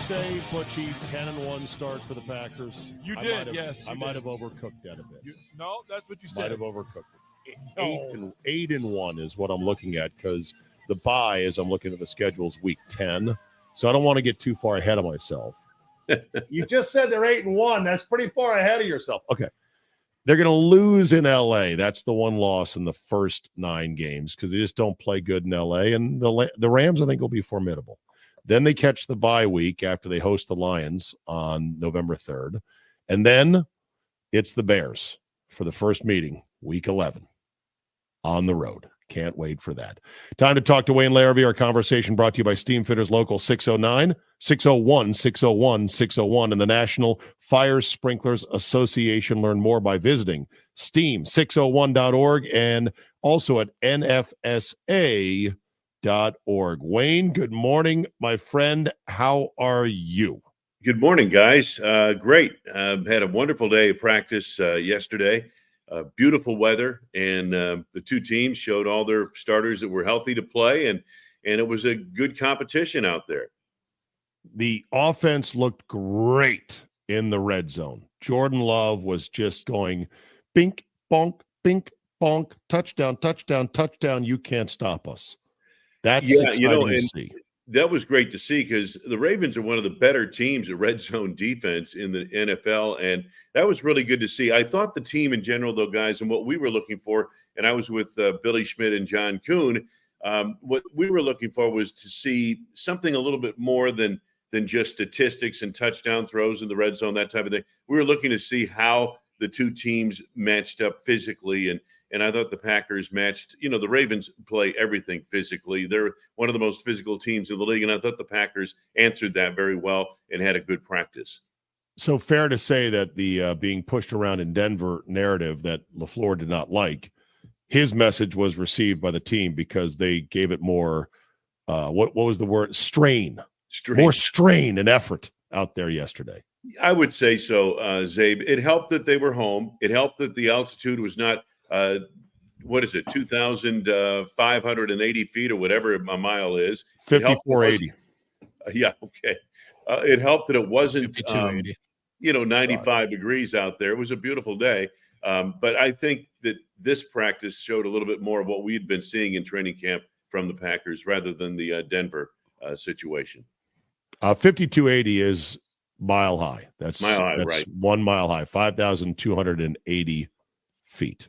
say, Butchie, 10-1 start for the Packers? You did, yes. I might have overcooked that a bit. No, that's what you said. Might have overcooked it. 8-1 is what I'm looking at because the bye, as I'm looking at the schedule, is week 10. So I don't want to get too far ahead of myself. You just said they're 8-1. That's pretty far ahead of yourself. Okay. They're going to lose in L.A. That's the one loss in the first 9 games because they just don't play good in L.A. And the Rams, I think, will be formidable. Then they catch the bye week after they host the Lions on November 3rd. And then it's the Bears for the first meeting, week 11, on the road. Can't wait for that. Time to talk to Wayne Larrivee. Our conversation brought to you by Steam Fitters Local 609-601-601-601 and the National Fire Sprinklers Association. Learn more by visiting steam601.org and also at nfsa.org. Wayne, good morning, my friend. How are you? Good morning, guys. Great. Had a wonderful day of practice yesterday. Beautiful weather, and the two teams showed all their starters that were healthy to play, and it was a good competition out there. The offense looked great in the red zone. Jordan Love was just going bink, bonk, touchdown, touchdown, touchdown. You can't stop us. That's exciting to see. That was great to see because the Ravens are one of the better teams at red zone defense in the NFL, and that was really good to see. I thought the team in general, though, guys, and what we were looking for, and I was with Billy Schmidt and John Kuhn, what we were looking for was to see something a little bit more than just statistics and touchdown throws in the red zone, that type of thing. We were looking to see how the two teams matched up physically, and I thought the Packers matched, the Ravens play everything physically. They're one of the most physical teams in the league, and I thought the Packers answered that very well and had a good practice. So fair to say that the being pushed around in Denver narrative that LaFleur did not like, his message was received by the team because they gave it more, what was the word? Strain. More strain and effort out there yesterday. I would say so, Czabe. It helped that they were home. It helped that the altitude was not 2,580 feet or whatever a mile is. 5,480. Yeah, okay. It helped that it wasn't 95 Sorry. degrees out there. It was a beautiful day. But I think that this practice showed a little bit more of what we'd been seeing in training camp from the Packers rather than the Denver situation. 5,280 is mile high. That's mile high, that's right. 1 mile high, 5,280 feet.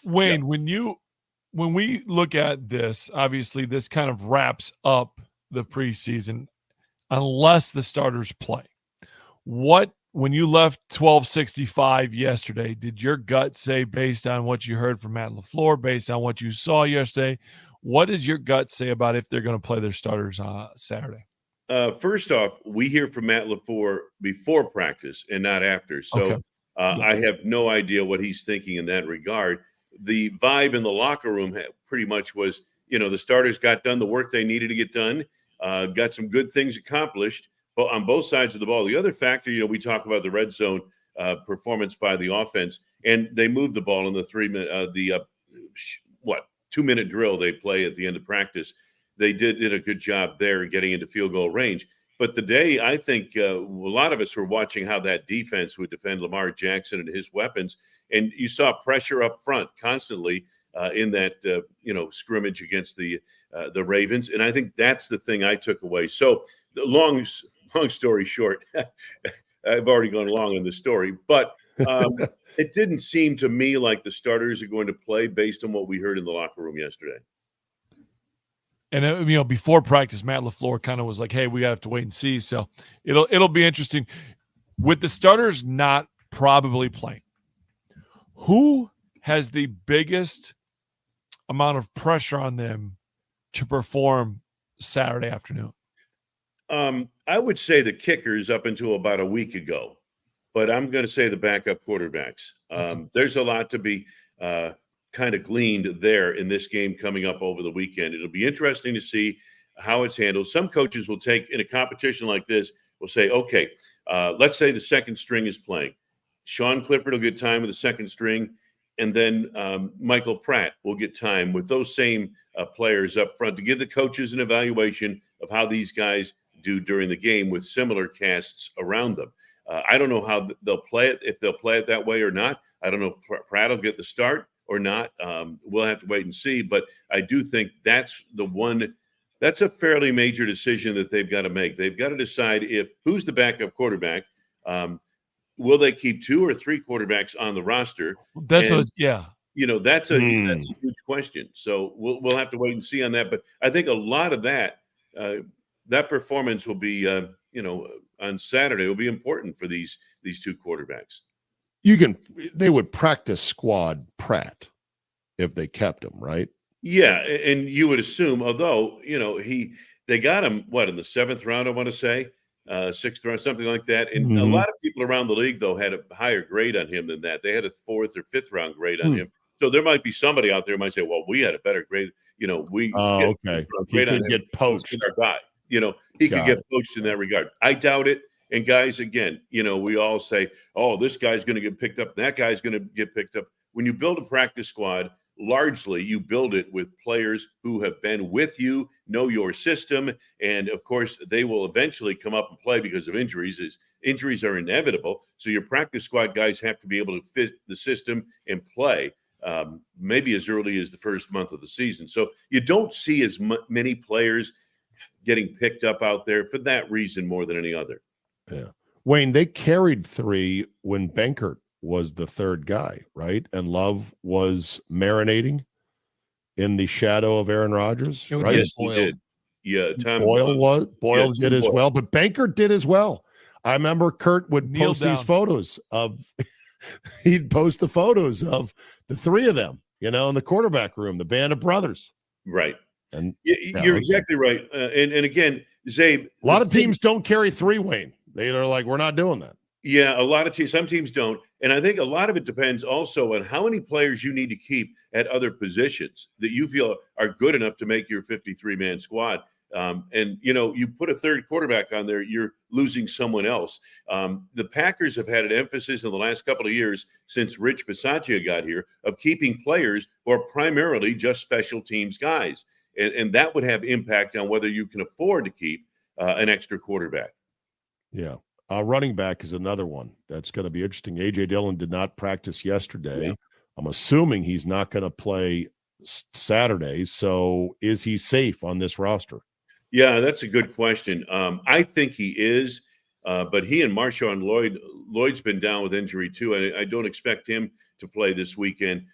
Wayne, when we look at this, obviously this kind of wraps up the preseason unless the starters play. When you left 1265 yesterday, did your gut say, based on what you heard from Matt LaFleur, based on what you saw yesterday, what does your gut say about if they're going to play their starters Saturday? First off, we hear from Matt LaFleur before practice and not after. So Okay. I have no idea what he's thinking in that regard. The vibe in the locker room pretty much was, the starters got done the work they needed to get done, got some good things accomplished, but on both sides of the ball. The other factor, we talk about the red zone performance by the offense, and they moved the ball in the 2-minute drill they play at the end of practice. They did a good job there getting into field goal range. But today, I think a lot of us were watching how that defense would defend Lamar Jackson and his weapons. And you saw pressure up front constantly in that, scrimmage against the Ravens. And I think that's the thing I took away. So the long story short, I've already gone long in the story, but it didn't seem to me like the starters are going to play based on what we heard in the locker room yesterday. And before practice, Matt LaFleur kind of was like, "Hey, we got to have to wait and see." So it'll be interesting with the starters not probably playing. Who has the biggest amount of pressure on them to perform Saturday afternoon? I would say the kickers up until about a week ago, but I'm going to say the backup quarterbacks. Okay. There's a lot to be kind of gleaned there in this game coming up over the weekend. It'll be interesting to see how it's handled. Some coaches will take, in a competition like this, will say, okay, let's say the second string is playing. Sean Clifford will get time with the second string, and then Michael Pratt will get time with those same players up front to give the coaches an evaluation of how these guys do during the game with similar casts around them. I don't know how they'll play it, if they'll play it that way or not. I don't know if Pratt will get the start or not. We'll have to wait and see. But I do think that's the one. That's a fairly major decision that they've got to make. They've got to decide who's the backup quarterback. Will they keep 2 or 3 quarterbacks on the roster? That's and, what. Yeah. That's a huge question. So we'll have to wait and see on that. But I think a lot of that performance will be on Saturday will be important for these 2 quarterbacks. They would practice squad Pratt if they kept him, right? Yeah, and you would assume, although they got him in the 7th round, I want to say, 6th round, something like that. And a lot of people around the league though had a higher grade on him than that. They had a 4th or 5th round grade on him. So there might be somebody out there who might say, "Well, we had a better grade." Okay, he could get poached. Our guy, he could get poached in that regard. I doubt it. And guys, again, we all say, "Oh, this guy's going to get picked up, and that guy's going to get picked up." When you build a practice squad, largely you build it with players who have been with you, know your system, and of course they will eventually come up and play because of injuries. Injuries are inevitable, so your practice squad guys have to be able to fit the system and play maybe as early as the first month of the season. So you don't see as many players getting picked up out there for that reason more than any other. Yeah, Wayne, they carried 3 when Benkert was the 3rd guy, right? And Love was marinating in the shadow of Aaron Rodgers, right? Yes, he did. Yeah, Boyle did as well, but Benkert did as well. I remember Kurt would post these photos of he'd post the photos of the 3 of them, in the quarterback room, the band of brothers. Right. And you're exactly right. And again, Czabe, a lot of teams don't carry 3, Wayne. They're like, we're not doing that. Yeah, a lot of teams, some teams don't. And I think a lot of it depends also on how many players you need to keep at other positions that you feel are good enough to make your 53-man squad. And you put a 3rd quarterback on there, you're losing someone else. The Packers have had an emphasis in the last couple of years since Rich Bisaccia got here of keeping players who are primarily just special teams guys. And that would have impact on whether you can afford to keep an extra quarterback. Yeah. Running back is another one that's going to be interesting. A.J. Dillon did not practice yesterday. Yeah. I'm assuming he's not going to play Saturday. So is he safe on this roster? Yeah, that's a good question. I think he is, but he and Marshawn Lloyd's been down with injury too. I don't expect him to play this weekend.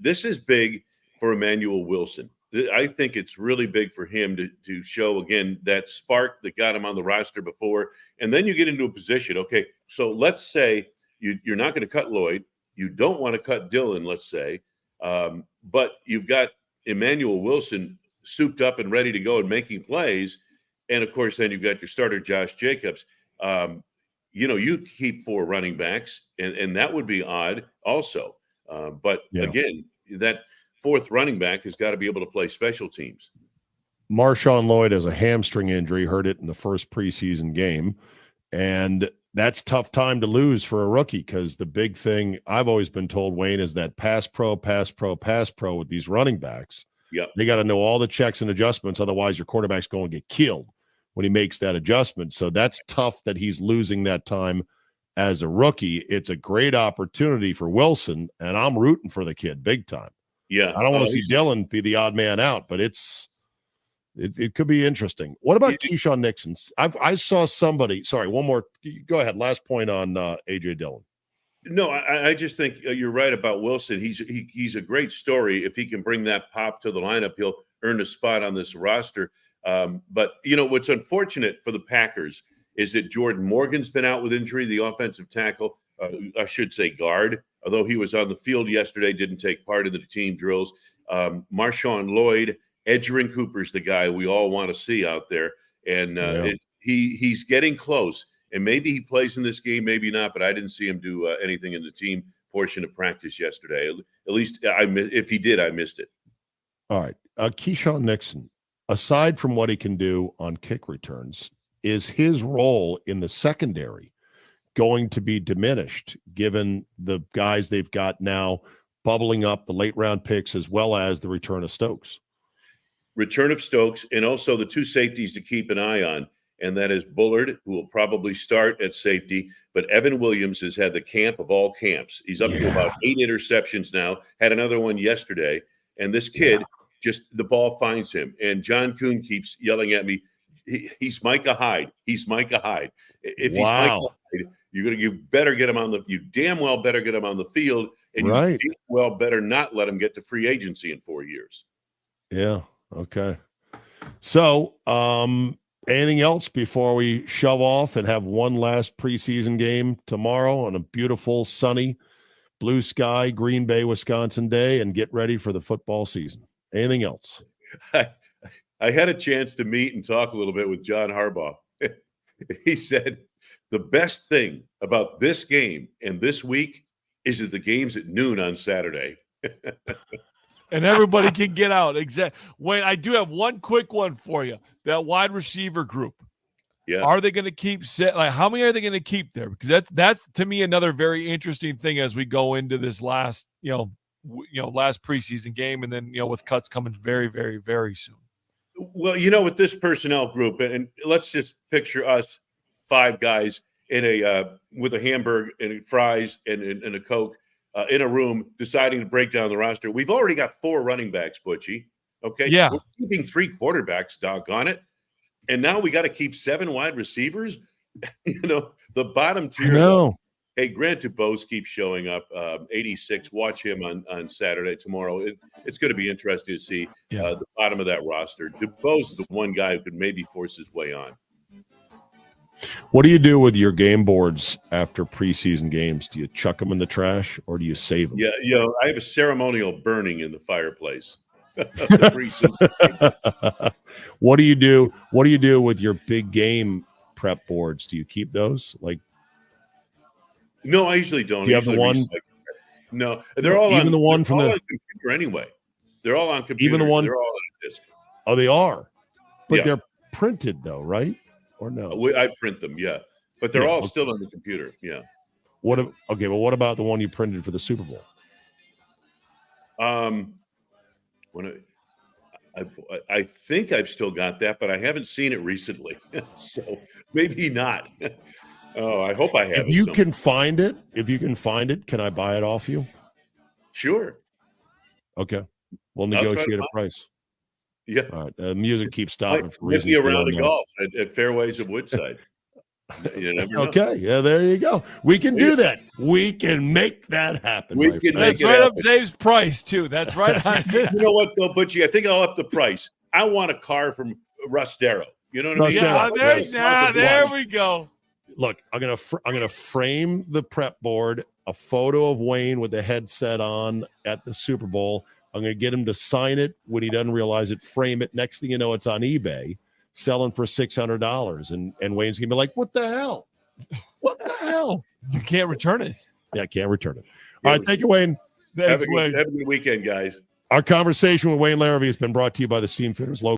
This is big for Emmanuel Wilson. I think it's really big for him to show, again, that spark that got him on the roster before. And then you get into a position, okay, so let's say you're not going to cut Lloyd. You don't want to cut Dillon, let's say, but you've got Emmanuel Wilson souped up and ready to go and making plays. And, of course, then you've got your starter, Josh Jacobs. You keep 4 running backs, and that would be odd also. Again, that – 4th running back has got to be able to play special teams. Marshawn Lloyd has a hamstring injury, hurt it in the first preseason game. And that's tough time to lose for a rookie because the big thing I've always been told, Wayne, is that pass pro with these running backs. Yep. They got to know all the checks and adjustments. Otherwise, your quarterback's going to get killed when he makes that adjustment. So that's tough that he's losing that time as a rookie. It's a great opportunity for Wilson, and I'm rooting for the kid big time. Yeah, I don't want to see Dillon be the odd man out, but it could be interesting. What about Keyshawn Nixon? I saw somebody. Sorry, one more. Go ahead. Last point on A.J. Dillon. No, I just think you're right about Wilson. He's a great story. If he can bring that pop to the lineup, he'll earn a spot on this roster. But what's unfortunate for the Packers is that Jordan Morgan's been out with injury, the offensive tackle. I should say guard, although he was on the field yesterday, didn't take part in the team drills. Marshawn Lloyd, Edgerrin Cooper's the guy we all want to see out there. And he's getting close. And maybe he plays in this game, maybe not, but I didn't see him do anything in the team portion of practice yesterday. At least if he did, I missed it. All right. Keyshawn Nixon, aside from what he can do on kick returns, is his role in the secondary going to be diminished given the guys they've got now bubbling up, the late round picks, as well as the return of Stokes? Return of Stokes, and also the 2 safeties to keep an eye on. and that is Bullard, who will probably start at safety. But Evan Williams has had the camp of all camps. He's up to about 8 interceptions now, had another one yesterday. And this kid, just the ball finds him. And John Kuhn keeps yelling at me, he's Micah Hyde. He's Micah Hyde. If he's Micah Hyde, you better get him you damn well better get him on the field, and you damn well better not let him get to free agency in 4 years. Yeah. Okay. So, anything else before we shove off and have one last preseason game tomorrow on a beautiful, sunny, blue sky, Green Bay, Wisconsin day, and get ready for the football season? Anything else? I had a chance to meet and talk a little bit with John Harbaugh. He said, the best thing about this game and this week is that the game's at noon on Saturday. And everybody can get out. Exactly. Wayne, I do have one quick one for you. That wide receiver group. Yeah. Are they going to keep how many are they going to keep there? Because that's to me another very interesting thing as we go into this last, last preseason game, and then with cuts coming very, very, very soon. Well, with this personnel group, and let's just picture us 5 guys in with a hamburger and fries and a Coke in a room deciding to break down the roster. We've already got 4 running backs, Butchie. Okay. Yeah. We're keeping 3 quarterbacks, doggone it. And now we got to keep 7 wide receivers. The bottom tier. No. Hey, Grant DuBose keeps showing up. 86. Watch him on Saturday tomorrow. It's going to be interesting to see the bottom of that roster. DuBose is the one guy who could maybe force his way on. What do you do with your game boards after preseason games? Do you chuck them in the trash or do you save them? Yeah, I have a ceremonial burning in the fireplace. What do you do? What do you do with your big game prep boards? Do you keep those? No, I usually don't. Do you have the one? No, they're all even on the one from the computer anyway. They're all on computer. Even the one. They're all on a disk. Oh, they are, but they're printed though, right? Or no? I print them, but they're all still on the computer. Yeah. But what about the one you printed for the Super Bowl? I think I've still got that, but I haven't seen it recently, so maybe not. Oh, I hope I have. If you can find it, can I buy it off you? Sure. Okay, we'll negotiate a price. Yeah. All right. The music keeps stopping for reasons. Maybe a round of golf at Fairways of Woodside. You never know. Okay. Yeah, there you go. We can do that. We can make that happen. That's right up Zabe's price, too. That's right on. You know what, though, Butchie? I think I'll up the price. I want a car from Russ Darrow. You know what I mean? There we go. Look, I'm gonna frame the prep board, a photo of Wayne with the headset on at the Super Bowl. I'm going to get him to sign it when he doesn't realize it, frame it. Next thing you know, it's on eBay, selling for $600. And Wayne's going to be like, what the hell? What the hell? You can't return it. Yeah, I can't return it. All right, thank you, Wayne. Have a good weekend, guys. Our conversation with Wayne Larrivee has been brought to you by the Steam Fitters local.